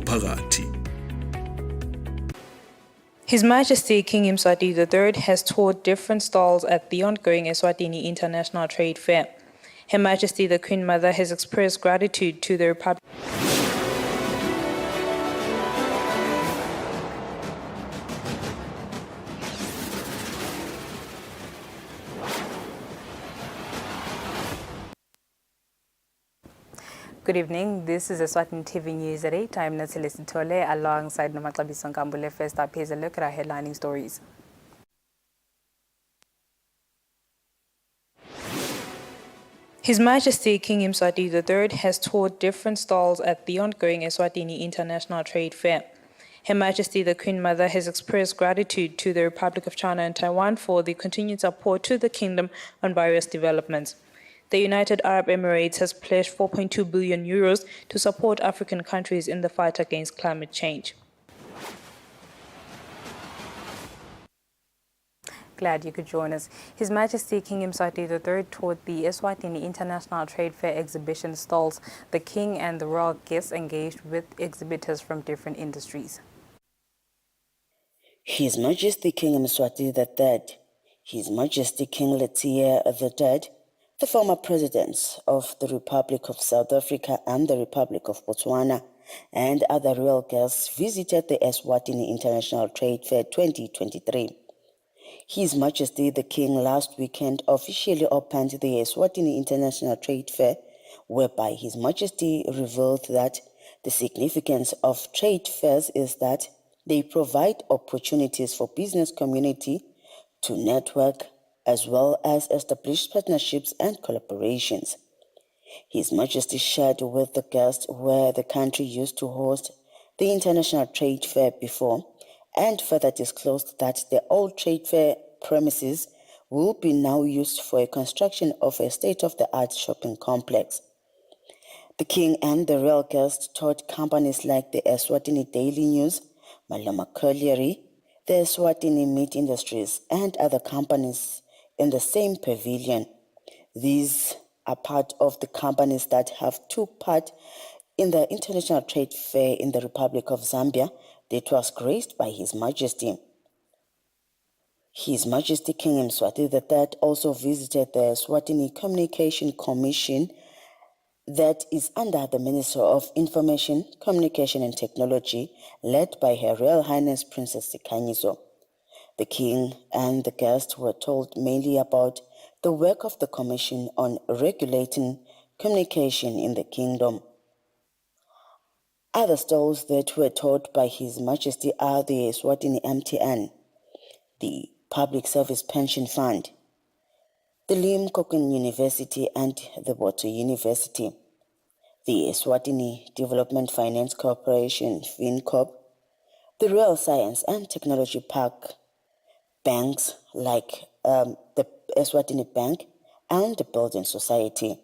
nomphakathi. His Majesty King Mswati III has toured different stalls at the ongoing Eswatini International Trade Fair. Her Majesty the Queen Mother has expressed gratitude to the Republic. Good evening. This is Eswatini TV News at 8. I'm Natalie Sitole alongside Nomaxabiso Nkambule. First up, here's a look at our headlining stories. His Majesty King Mswati III has toured different stalls at the ongoing Eswatini International Trade Fair. Her Majesty the Queen Mother has expressed gratitude to the Republic of China and Taiwan for the continued support to the kingdom on various developments. The United Arab Emirates has pledged 4.2 billion euros to support African countries in the fight against climate change. Glad you could join us. His Majesty King Mswati III toured the Eswatini International Trade Fair exhibition stalls. The King and the royal guests engaged with exhibitors from different industries. His Majesty King Mswati III, His Majesty King Letier III, the former presidents of the Republic of South Africa and the Republic of Botswana, and other royal guests visited the Eswatini International Trade Fair 2023. His Majesty the King last weekend officially opened the Eswatini International Trade Fair, whereby His Majesty revealed that the significance of trade fairs is that they provide opportunities for business community to network as well as establish partnerships and collaborations. His Majesty shared with the guests where the country used to host the International Trade Fair before, and further disclosed that the old trade fair premises will be now used for a construction of a state-of-the-art shopping complex. The King and the royal guests toured companies like the Eswatini Daily News, Maloma Colliery, the Eswatini Meat Industries, and other companies in the same pavilion. These are part of the companies that have took part in the International Trade Fair in the Republic of Zambia that was graced by His Majesty. His Majesty King Mswati III also visited the Eswatini Communication Commission that is under the Ministry of Information, Communication and Technology, led by Her Royal Highness Princess Sikhanyiso. The King and the guests were told mainly about the work of the Commission on regulating communication in the kingdom. Other stalls that were taught by His Majesty are the Eswatini MTN, the Public Service Pension Fund, the Limpopo University and the Botswana University, the Eswatini Development Finance Corporation, FinCorp, the Royal Science and Technology Park, banks like the Eswatini Bank and the Building Society.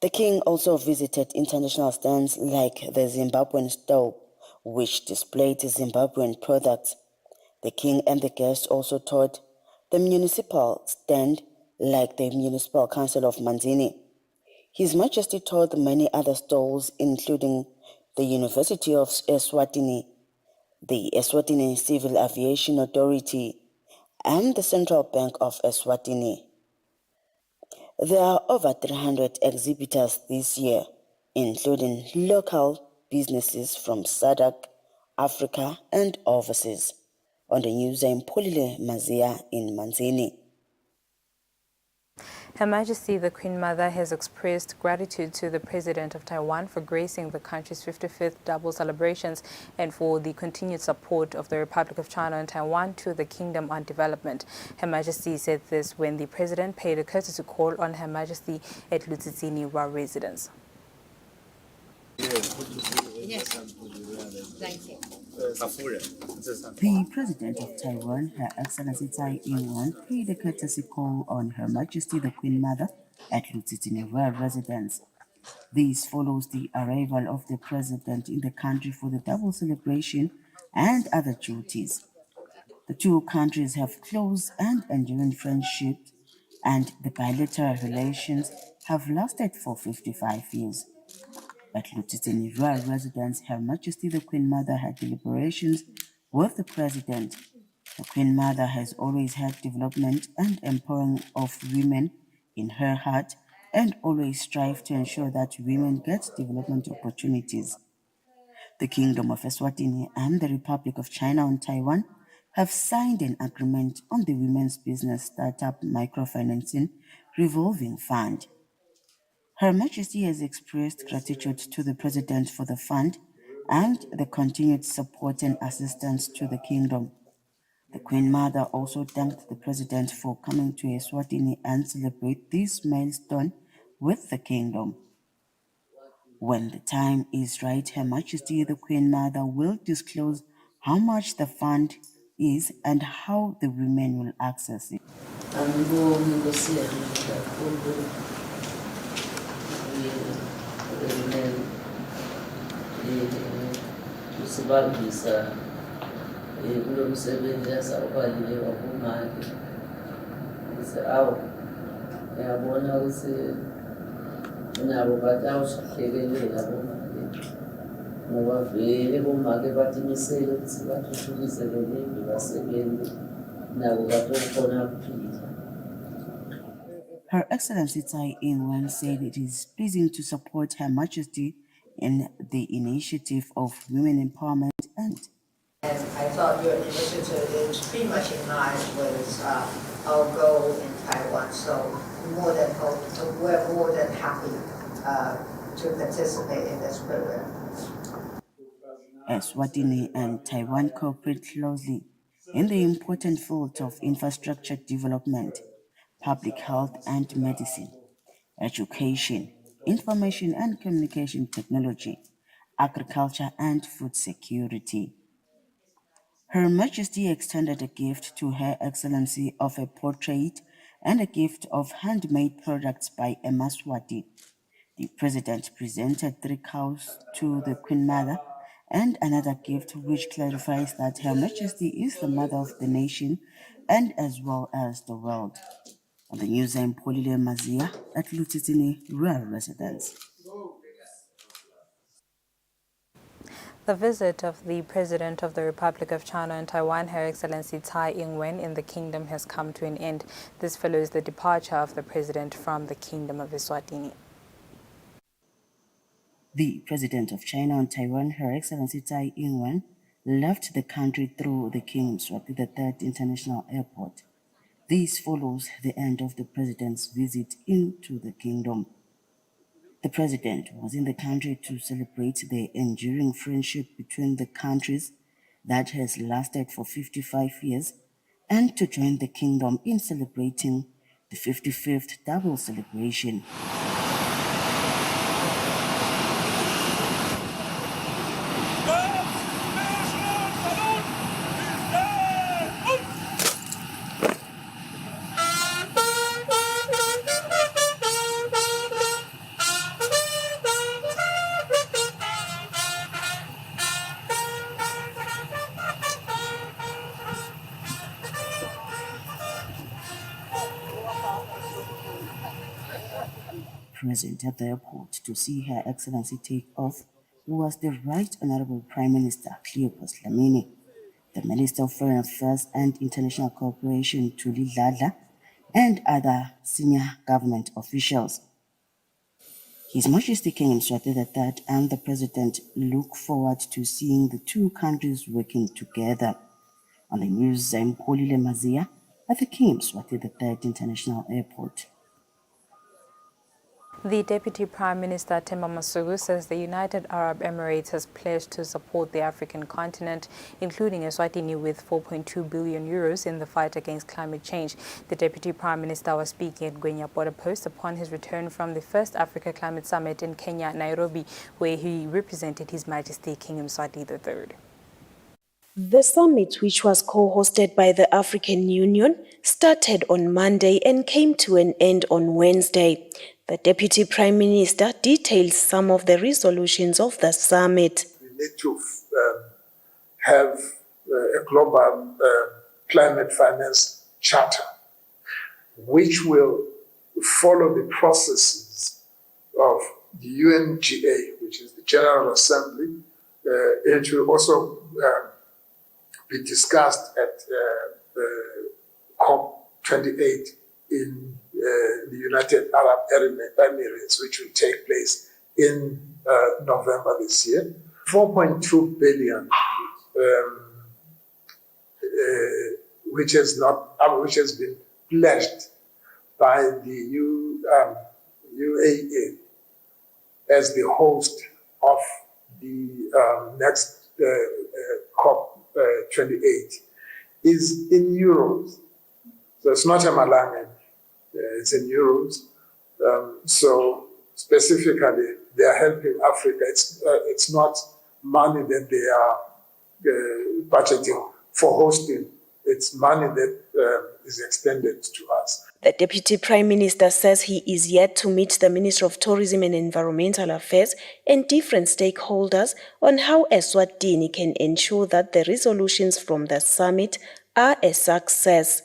The King also visited international stands like the Zimbabwean stall, which displayed Zimbabwean products. The King and the guests also toured the municipal stand like the Municipal Council of Manzini. His Majesty toured many other stalls, including the University of Eswatini, the Eswatini Civil Aviation Authority, and the Central Bank of Eswatini. There are over 300 exhibitors this year, including local businesses from SADC, Africa, and overseas. On the news, I'm Polile Mazia in Manzini. Her Majesty the Queen Mother has expressed gratitude to the President of Taiwan for gracing the country's 55th double celebrations and for the continued support of the Republic of China and Taiwan to the Kingdom on development. Her Majesty said this when the President paid a courtesy call on Her Majesty at Judicial residence. Yes. Thank you. The President of Taiwan, Her Excellency Tsai Ing-wen, paid a courtesy call on Her Majesty the Queen Mother at Lutitini Royal Residence. This follows the arrival of the President in the country for the double celebration and other duties. The two countries have close and enduring friendships, and the bilateral relations have lasted for 55 years. At Lutitini Royal residence, Her Majesty the Queen Mother had deliberations with the President. The Queen Mother has always had development and empowering of women in her heart and always strive to ensure that women get development opportunities. The Kingdom of Eswatini and the Republic of China on Taiwan have signed an agreement on the Women's Business Startup Microfinancing Revolving Fund. Her Majesty has expressed gratitude to the President for the fund and the continued support and assistance to the Kingdom. The Queen Mother also thanked the President for coming to Eswatini and celebrate this milestone with the Kingdom. When the time is right, Her Majesty the Queen Mother will disclose how much the fund is and how the women will access it. kulo msebenzi asawubalile wakumake awu ngiyabona ukuthi nabo batawuhlekelela bomake ngoba vele bomake batimisele ukuthi bathuthukise lo limbi basebenze nabo batokhona kuphila. Her Excellency Tsai Ing-wen said it is pleasing to support Her Majesty in the initiative of women empowerment and I thought your initiative is pretty much in line with our goal in Taiwan. So we're more than happy to participate in this program. Eswatini and Taiwan cooperate closely in the important fields of infrastructure development, public health and medicine, education, information and communication technology, agriculture and food security. Her Majesty extended a gift to Her Excellency of a portrait and a gift of handmade products by Emma Swati. The President presented 3 cows to the Queen Mother and another gift which clarifies that Her Majesty is the mother of the nation and as well as the world. On the news, I'm Polile Mazia at Lutitini Royal Residence. The visit of the President of the Republic of China and Taiwan, Her Excellency Tsai Ing-wen, in the Kingdom has come to an end. This follows the departure of the President from the Kingdom of Eswatini. The President of China and Taiwan, Her Excellency Tsai Ing-wen, left the country through the King Mswati III International Airport. This follows the end of the President's visit into the Kingdom. The President was in the country to celebrate the enduring friendship between the countries that has lasted for 55 years and to join the Kingdom in celebrating the 55th double celebration. Present at the airport to see Her Excellency take off was the Right Honorable Prime Minister Cleopas Dlamini, the Minister of Foreign Affairs and International Cooperation Thuli Dladla, and other senior government officials. His Majesty King Mswati III and the President look forward to seeing the two countries working together. On the news, I'm Polile Mazia at the King Mswati III International Airport. The Deputy Prime Minister Themba Masuku says the United Arab Emirates has pledged to support the African continent, including Eswatini, with 4.2 billion euros in the fight against climate change. The Deputy Prime Minister was speaking at Gwenya Border Post upon his return from the first Africa Climate Summit in Kenya, Nairobi, where he represented His Majesty King Mswati III. The summit, which was co-hosted by the African Union, started on Monday and came to an end on Wednesday. The Deputy Prime Minister details some of the resolutions of the summit. We need to have a global climate finance charter, which will follow the processes of the UNGA, which is the General Assembly. It will also be discussed at COP28 in the United Arab Emirates, which will take place in November this year. 4.2 billion, which has been pledged by the UAE as the host of the next COP28 is in euros. So it's not a Malawian, it's in euros. So specifically, they are helping Africa. It's not money that they are budgeting for hosting. It's money that is extended to us. The Deputy Prime Minister says he is yet to meet the Minister of Tourism and Environmental Affairs and different stakeholders on how Eswatini can ensure that the resolutions from the summit are a success.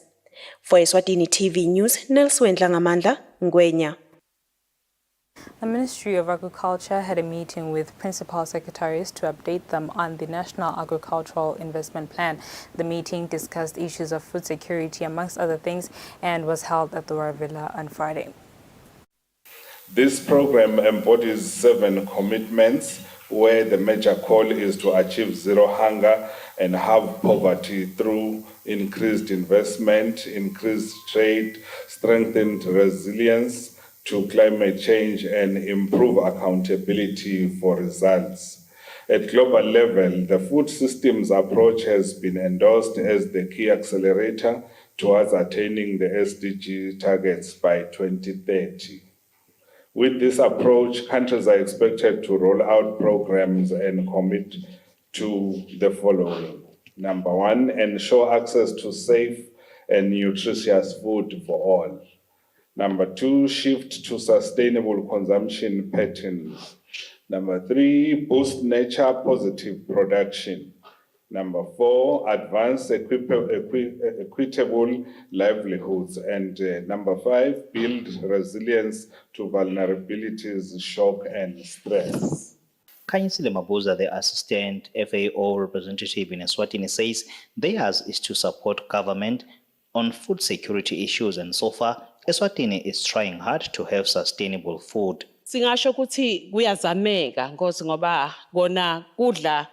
For Eswatini TV News, Nelson Ngamandla, Ngwenya. The Ministry of Agriculture had a meeting with Principal Secretaries to update them on the National Agricultural Investment Plan. The meeting discussed issues of food security, amongst other things, and was held at the Royal Villa on Friday. This program embodies 7 commitments where the major call is to achieve zero hunger and halve poverty through increased investment, increased trade, strengthened resilience to climate change, and improve accountability for results. At global level, the food systems approach has been endorsed as the key accelerator towards attaining the SDG targets by 2030. With this approach, countries are expected to roll out programs and commit to the following. Number 1, ensure access to safe and nutritious food for all. Number 2, shift to sustainable consumption patterns. Number 3, boost nature positive production. Number 4, advance equitable livelihoods. And number 5, build resilience to vulnerabilities, shock, and stress. Kanyisile Mabuza, the Assistant FAO representative in Eswatini, says theirs is to support government on food security issues, and so far, Eswatini is trying hard to have sustainable food. Singasho ukuthi kuyazameka ngoba kona kudla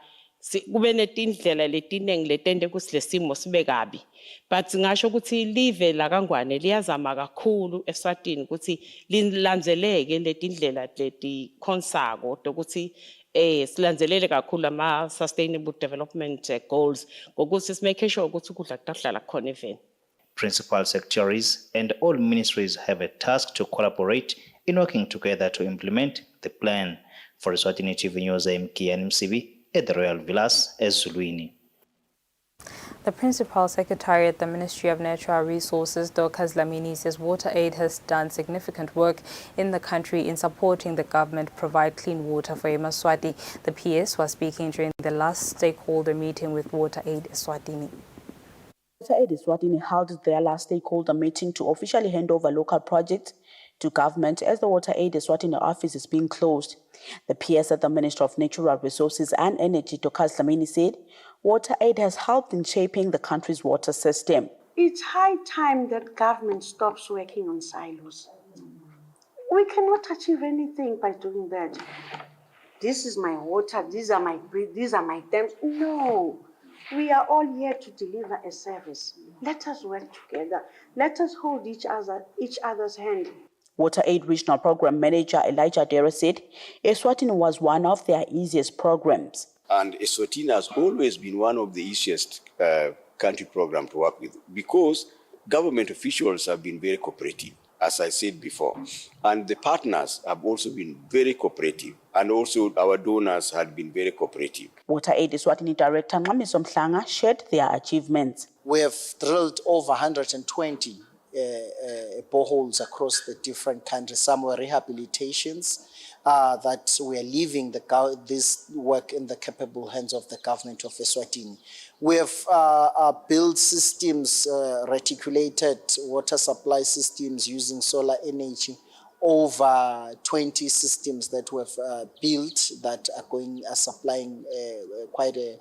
kube netindlela letiningi letende ukuthi lesimo sibe kabi, but singasho ukuthi live la kaNgwane liyazama kakhulu eSwatini ukuthi lilandzeleke letindlela leti khonsako ukuthi silandzelele kakhulu ama sustainable development goals ngokuthi simake sure ukuthi ukudla kuhlala khona even. Principal secretaries and all ministries have a task to collaborate in working together to implement the plan. For Eswatini TV News, I'm Kian Msibi at the Royal Villas, Ezulwini. The Principal Secretary at the Ministry of Natural Resources, Dorcas Dlamini, says WaterAid has done significant work in the country in supporting the government provide clean water for Eswatini. The PS was speaking during the last stakeholder meeting with WaterAid Eswatini. WaterAid Eswatini held their last stakeholder meeting to officially hand over local projects to government as the WaterAid Eswatini office is being closed. The PS at the Ministry of Natural Resources and Energy, Dorcas Dlamini, said WaterAid has helped in shaping the country's water system. It's high time that government stops working on silos. We cannot achieve anything by doing that. This is my water, these are my dams. No. We are all here to deliver a service. Let us work together. Let us hold each other's hand. WaterAid Regional Program Manager Elijah Dere said Eswatini was one of their easiest programs. And Eswatini has always been one of the easiest country program to work with because government officials have been very cooperative, as I said before. And the partners have also been very cooperative. And also our donors had been very cooperative. WaterAid Eswatini Director Ngamiso Mhlanga shared their achievements. We have drilled over 120 boreholes across the different countries. Some were rehabilitations that we are leaving this work in the capable hands of the government of Eswatini. We have built systems, reticulated water supply systems using solar energy over 20 systems that we've built that are supplying quite a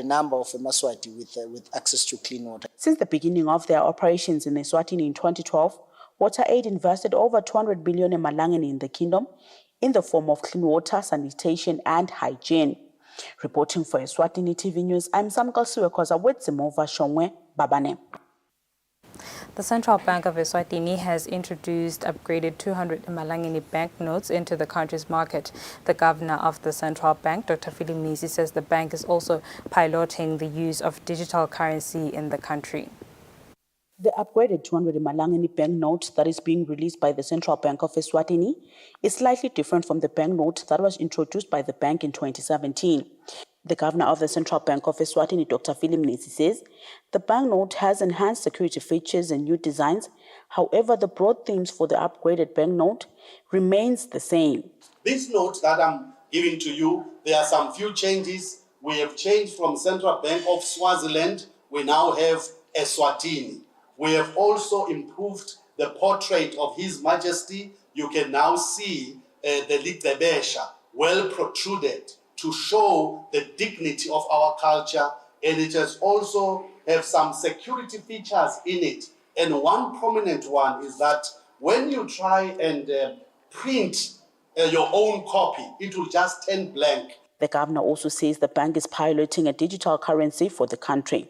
number of Maswati with access to clean water. Since the beginning of their operations in Eswatini in 2012, WaterAid invested over 200 billion emalangeni in the kingdom in the form of clean water, sanitation, and hygiene. Reporting for Eswatini TV News, I'm Samkal Suekoza with Zimova Shongwe Babane. The Central Bank of Eswatini has introduced upgraded 200 Malangeni banknotes into the country's market. The governor of the central bank, Dr. Philip Nisi, says the bank is also piloting the use of digital currency in the country. The upgraded 200 Malangeni banknote that is being released by the Central Bank of Eswatini is slightly different from the banknote that was introduced by the bank in 2017. The governor of the Central Bank of Eswatini, Dr. Philip Nisi, says the banknote has enhanced security features and new designs. However, the broad themes for the upgraded banknote remains the same. This note that I'm giving to you, there are some few changes. We have changed from Central Bank of Swaziland. We now have Eswatini. We have also improved the portrait of His Majesty. You can now see the Litebesha well protruded to show the dignity of our culture, and it has also have some security features in it. And one prominent one is that when you try and print your own copy, it will just turn blank. The governor also says the bank is piloting a digital currency for the country.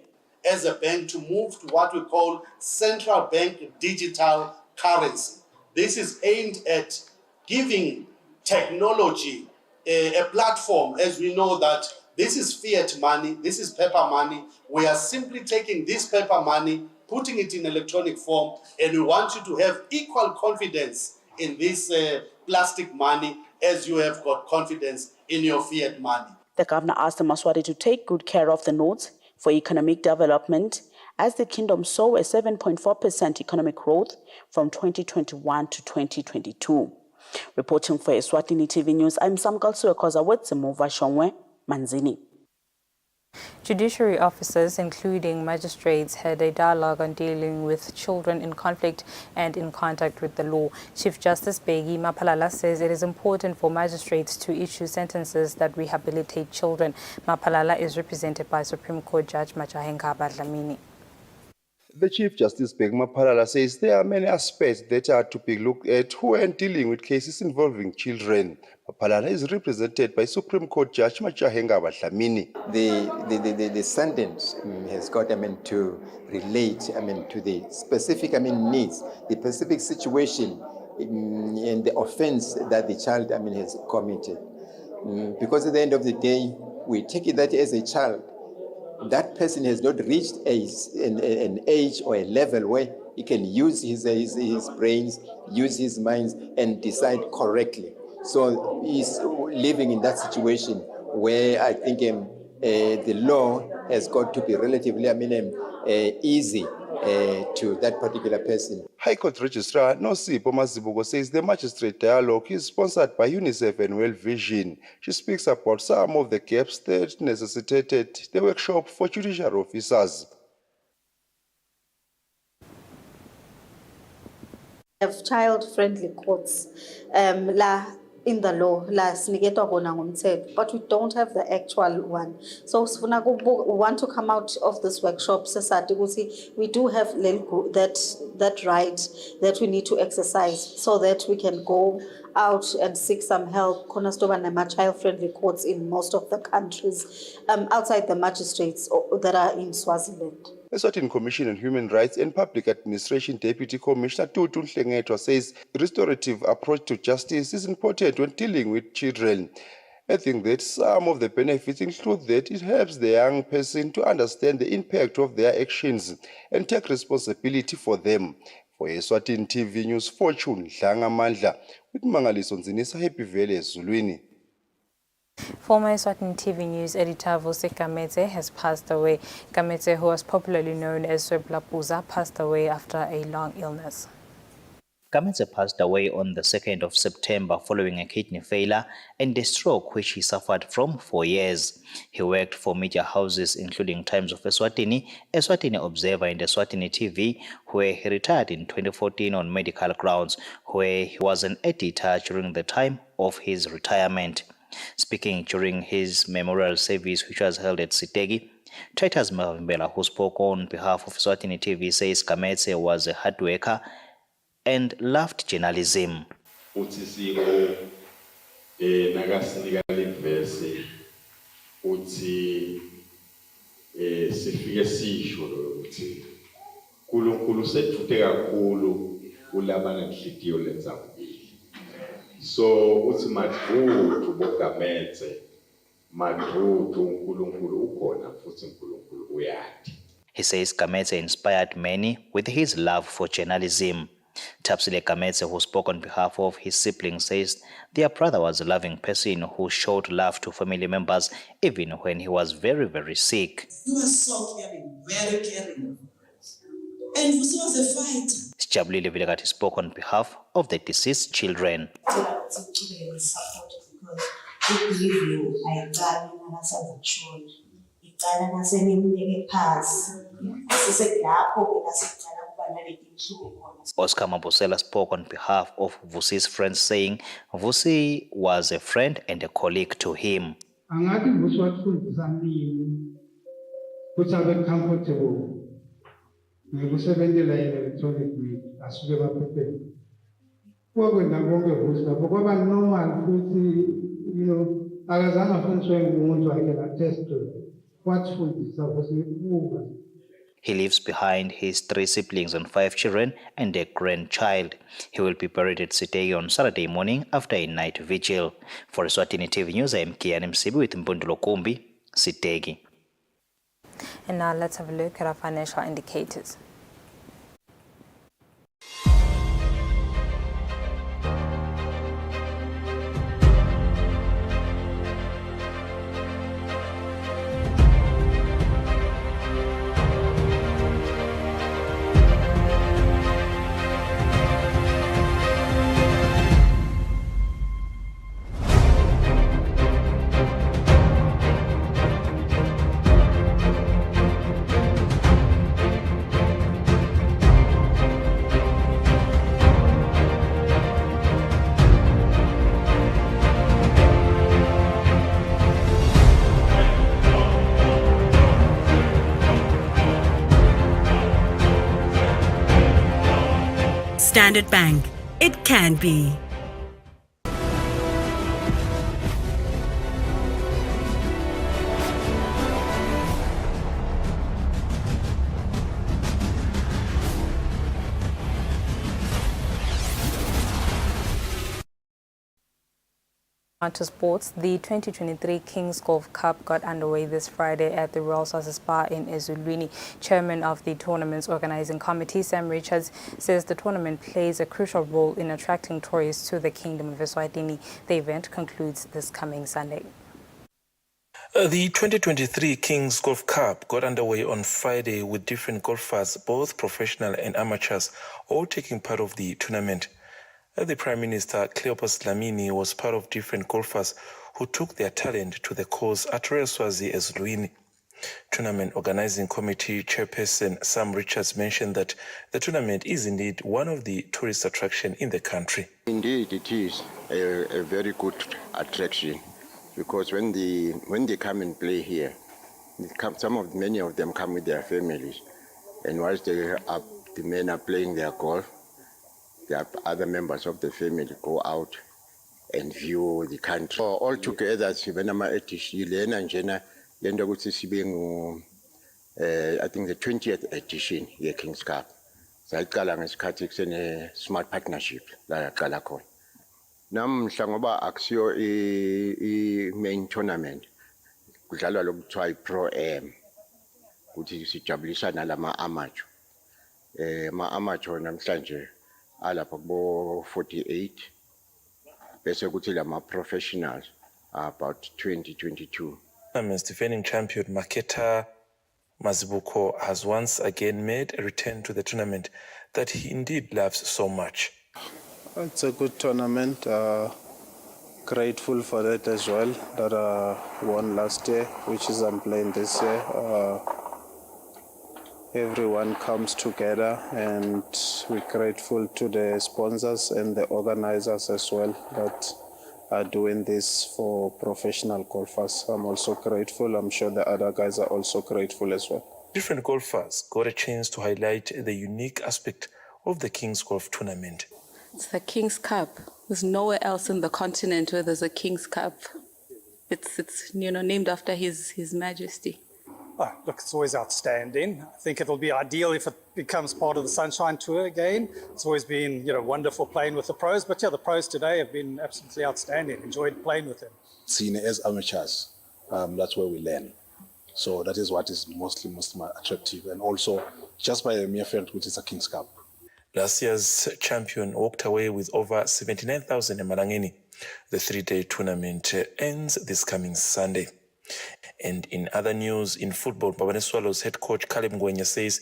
As a bank to move to what we call central bank digital currency. This is aimed at giving technology a platform, as we know that this is fiat money, this is paper money. We are simply taking this paper money, putting it in electronic form, and we want you to have equal confidence in this plastic money as you have got confidence in your fiat money. The governor asked the Maswati to take good care of the notes for economic development as the kingdom saw a 7.4% economic growth from 2021 to 2022. Reporting for Eswatini TV News, I'm Samkal Suekoza with Zimova Shongwe Manzini. Judiciary officers, including magistrates, had a dialogue on dealing with children in conflict and in contact with the law. Chief Justice Begi Maphalala says it is important for magistrates to issue sentences that rehabilitate children. Maphalala is represented by Supreme Court Judge Machahenga Badlamini. The Chief Justice Begi Maphalala says there are many aspects that are to be looked at when dealing with cases involving children. Maphalala is represented by Supreme Court Judge Machahenga Badlamini. The sentence has got, to relate, to the specific, needs, the specific situation and the offense that the child, has committed. Because at the end of the day, we take it that as a child, that person has not reached an age or a level where he can use his brains, use his minds, and decide correctly. So he's living in that situation where I think the law has got to be relatively easy to that particular person. High Court Registrar Nosipho Mazibuko says the magistrate dialogue is sponsored by UNICEF and World Vision. She speaks about some of the gaps that necessitated the workshop for judicial officers. Have child-friendly courts in the law, but we don't have the actual one. So we want to come out of this workshop. We do have that right that we need to exercise so that we can go out and seek some help. Child-friendly courts in most of the countries outside the magistrates that are in Swaziland. Eswatini Commission on Human Rights and Public Administration Deputy Commissioner Tutu Nhlengetwa says a restorative approach to justice is important when dealing with children. I think that some of the benefits include that it helps the young person to understand the impact of their actions and take responsibility for them. For Eswatini TV News, Fortune Dlangamandla with Mangaliso Nzinisa, Happy Valley, Zulwini. Former Eswatini TV News editor Vose Kamete has passed away. Kamete, who was popularly known as Sweblapuza, passed away after a long illness. Kametse passed away on the 2nd of September following a kidney failure and a stroke which he suffered from for years. He worked for media houses including Times of Eswatini, Eswatini Observer and Eswatini TV, where he retired in 2014 on medical grounds, where he was an editor during the time of his retirement. Speaking during his memorial service, which was held at Sitegi, Titus Mavimbela, who spoke on behalf of Eswatini TV, says Kametse was a hard worker and loved journalism. So uthi madrudu bogametse madrudu uNkulunkulu ukhona futhi uNkulunkulu uyadi. He says Kametse inspired many with his love for journalism. Tapsile Kametse, who spoke on behalf of his siblings, says their brother was a loving person who showed love to family members even when he was very, very sick. He was so caring, very caring. And he was a fighter. Jabulile Vilagati spoke on behalf of the deceased children. Oscar Mabosela spoke on behalf of Vusi's friends, saying Vusi was a friend and a colleague to him. He leaves behind his 3 siblings and 5 children and a grandchild. He will be buried at Sitegi on Saturday morning after a night vigil. For Eswatini TV News, I am Kian Msibi with Mpundulo Kumbi, Sitegi. And now let's have a look at our financial indicators. Standard Bank. It can be. To sports, the 2023 Kings Golf Cup got underway this Friday at the Royal Sources Spa in Ezulwini. Chairman of the tournament's organizing committee, Sam Richards, says the tournament plays a crucial role in attracting tourists to the Kingdom of Eswatini. The event concludes this coming Sunday. The 2023 Kings Golf Cup got underway on Friday with different golfers, both professional and amateurs, all taking part of the tournament. The Prime Minister, Cleopas Dlamini, was part of different golfers who took their talent to the course at Royal Swazi Ezulwini. Tournament Organizing Committee Chairperson Sam Richards mentioned that the tournament is indeed one of the tourist attractions in the country. Indeed, it is a very good attraction because when they come and play here, many of them come with their families, and whilst the men are playing their golf, the other members of the family go out and view the country. So all together, I think the 20th edition of the Kings Cup. Sayicala ngesikhathi kusene smart partnership la yaqala khona. Namhla ngoba akusiyo i-main tournament, kudlalwa lokuthiwa i-Pro-Am, ukuthi sijabulisana lama-amateur. Ma-amateur namhlanje alapha kubo 48 bese kuthi lama professionals about 2022. Tournament's defending champion Maketa Mazibuko has once again made a return to the tournament that he indeed loves so much. It's a good tournament. Grateful for that as well, that won last year, which is I'm playing this year. Everyone comes together, and we're grateful to the sponsors and the organizers as well that are doing this for professional golfers. I'm also grateful. I'm sure the other guys are also grateful as well. Different golfers got a chance to highlight the unique aspect of the King's Golf Tournament. It's the King's Cup. There's nowhere else in the continent where there's a King's Cup. It's named after His Majesty. Oh, look, it's always outstanding. I think it'll be ideal if it becomes part of the Sunshine Tour again. It's always been, wonderful playing with the pros. But yeah, the pros today have been absolutely outstanding. Enjoyed playing with them. Seen as amateurs, that's where we learn. So that is what is most attractive. And also, just by the mere fact which is a King's Cup. Last year's champion walked away with over 79,000 in Malangeni. The three-day tournament ends this coming Sunday. And in other news, in football, Babane Swallows head coach Caleb Ngwenya says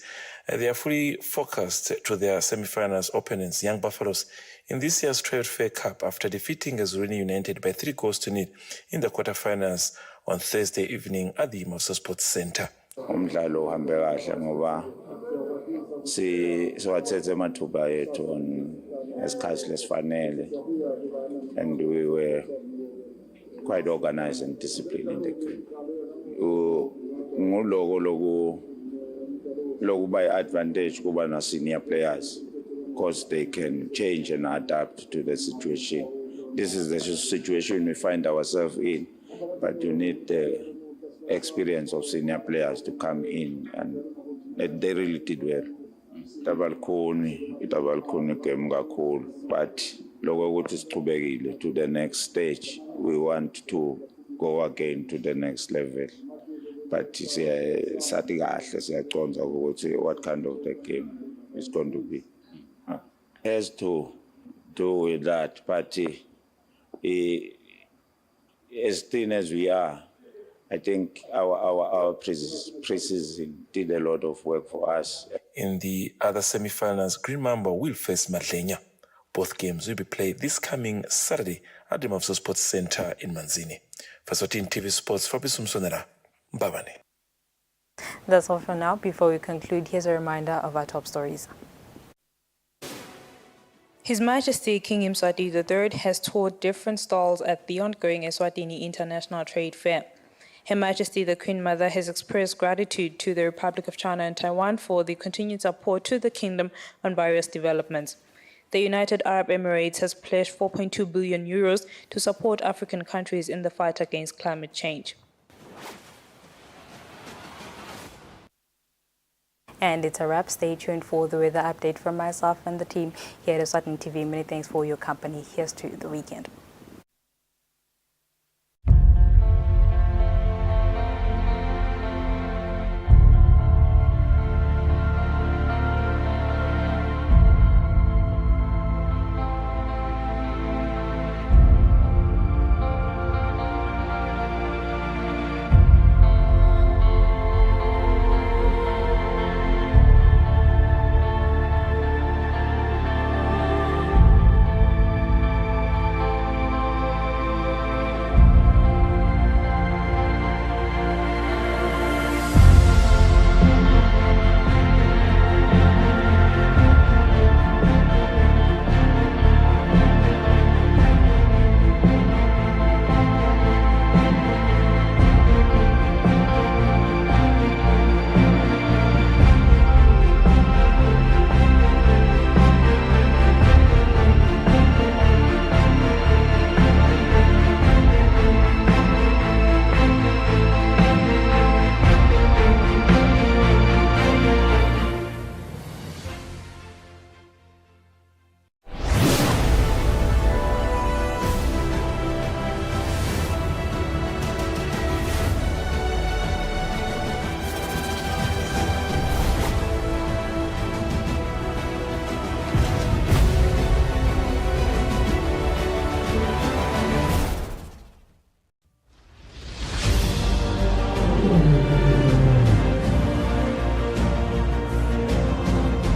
they are fully focused to their semi-finals opponents, Young Buffaloes, in this year's Trade Fair Cup after defeating Azulini United by 3-0 in the quarterfinals on Thursday evening at the Mosa Sports Center. Umdlalo uhambe kahle ngoba siwathethe amathuba ethu ngesikhathi lesifanele, and we were quite organized and disciplined in the game. Nguloko lokuba advantage kuba na senior players because they can change and adapt to the situation. This is the situation we find ourselves in, but you need the experience of senior players to come in, and they really did well. Itabalkhuni game kakhulu, but loko ukuthi sichubekile to the next stage. We want to go again to the next level. But sathi kahle siyaconza ukuthi what kind of the game is going to be. Has to do with that, but as thin as we are, I think our preseason did a lot of work for us. In the other semi-finals, Green Mamba will face Madlenya. Both games will be played this coming Saturday at the Mosa Sports Center in Manzini. For Eswatini TV Sports, Fabrice Msonera, Mbabane. That's all for now. Before we conclude, here's a reminder of our top stories. His Majesty King Mswati III has toured different stalls at the ongoing Eswatini International Trade Fair. Her Majesty the Queen Mother has expressed gratitude to the Republic of China and Taiwan for the continued support to the kingdom on various developments. The United Arab Emirates has pledged 4.2 billion euros to support African countries in the fight against climate change. And it's a wrap. Stay tuned for the weather update from myself and the team here at Eswatini TV. Many thanks for your company. Here's to the weekend.